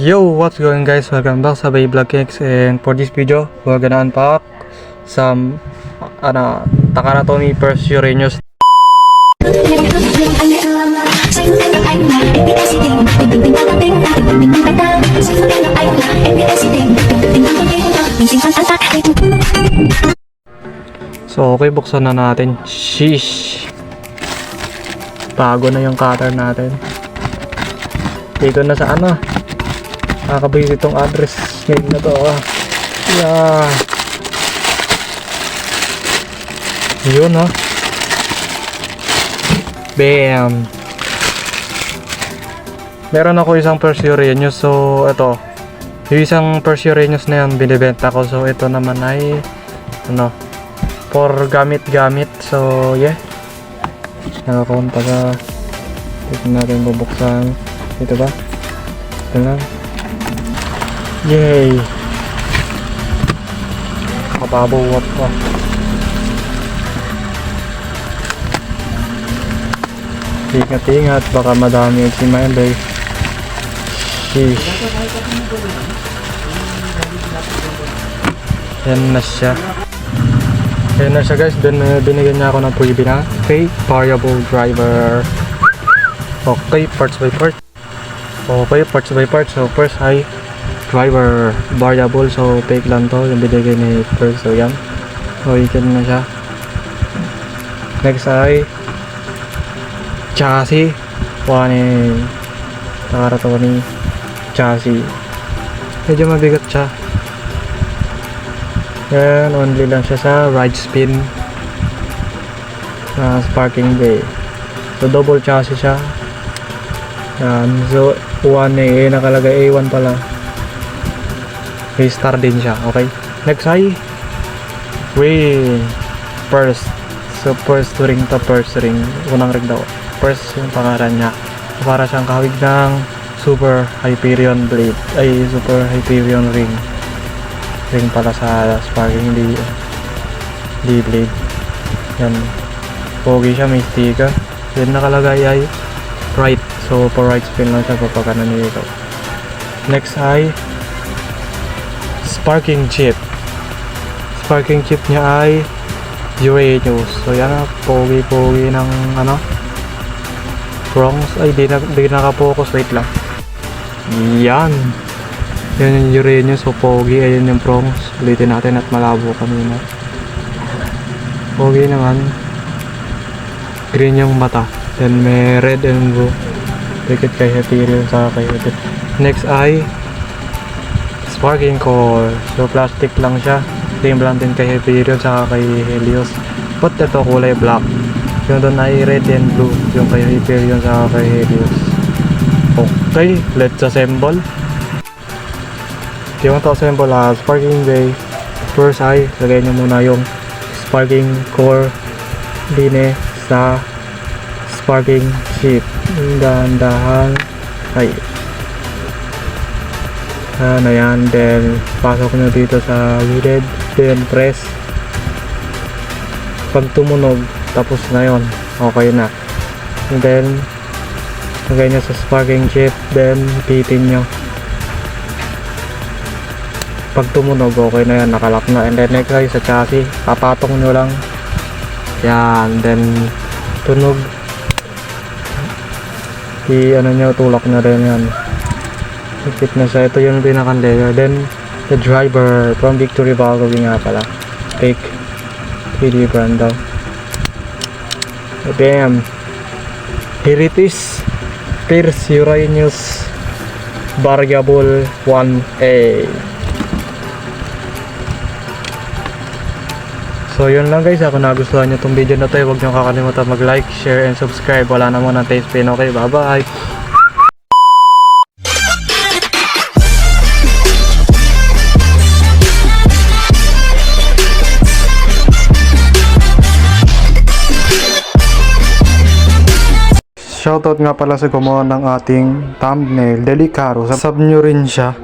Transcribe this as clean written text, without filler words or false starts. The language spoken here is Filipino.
Yo, what's going guys? Welcome back sa Vlog Kicks, and for this video, we're gonna unpack some Takaratomi First Uranus. So okay, buksan na natin. Sheesh, bago na yung cutter natin. Dito na sa nakakabili itong address name na to. Yeah. Yun Bam. Meron ako isang First Uranus. So ito, yung isang First Uranus na yan binibenta ko. So ito naman ay for gamit-gamit. So yeah, nakakunta ka. Tignan natin, bubuksan. Ito ba? Ito lang. Yay! Kababawat pa. Ingat-ingat, baka madami si Manday. Sheesh. Yan na siya. Yan na siya guys. Then binigyan niya ako ng freebie na fake variable driver. Okay, parts by parts. So first ay driver variable. So fake lang to, yung binigay ni first. So yan, weekend na siya. Next ay chassis. Takaratomi chassis. Medyo mabigat siya. Yan, only lang siya sa ride spin na sparking bay. So double chassis siya. Yan, so 1A, nakalagay A1 pala. A-star din siya. Okay, next ay first. So first ring to first ring. Unang ring daw. First yung pangalan niya. Para siyang kahawig ng Super Hyperion blade. Ay, Super Hyperion ring. Ring pala sa sparking di blade. Yan, pogi siya, may sticker. Then nakalagay ay right. So for right spin lang siya kapag nito. Next ay sparking chip. Sparking chip niya ay Uranus. So yan, pogi-pogi ng prongs. Ay, di naka-focus. Wait lang. Yan yung Uranus. So pogi. Ayun yung prongs. Ulitin natin at malabo kanina. Pogi naman. Green yung mata. Then may red and blue. Dikit kay Hyperion sa kay Hyperion. Next ay sparking core. So plastic lang siya. Same lang din kay Hyperion sa kay Helios. But ito kulay black. Yung doon ay red and blue. Yung kay Hyperion sa kay Helios. Okay, let's assemble. Yung ito assemble sparking bay. First ay lagay nyo muna yung sparking core din sa sparking chip. Dahan-dahan. Ay. Ayan. Then pasok nyo dito sa leaded. Then press. Pag tumunog, tapos na yon. Okay na. And then lagay nyo sa sparking chip. Then pitin nyo. Pag tumunog, okay na yan. Nakalock na. And then next ay sa chassis. Papatong nyo lang. Yan. Then tunog. Tulak na rin yan. Ipit na siya. Ito yung pinaka-layer. Then the driver from Victory Valkyrie nga pala. Fake 3D brand daw. Bam! Here it is. First Uranus Variable 1A. So yun lang guys. Kung nagustuhan nyo itong video na to, huwag nyo kakalimutan mag-like, share, and subscribe. Wala na muna tayo spin. Okay, bye bye. Shoutout nga pala sa gumawa ng ating thumbnail. Delicaro. Sub nyo rin siya.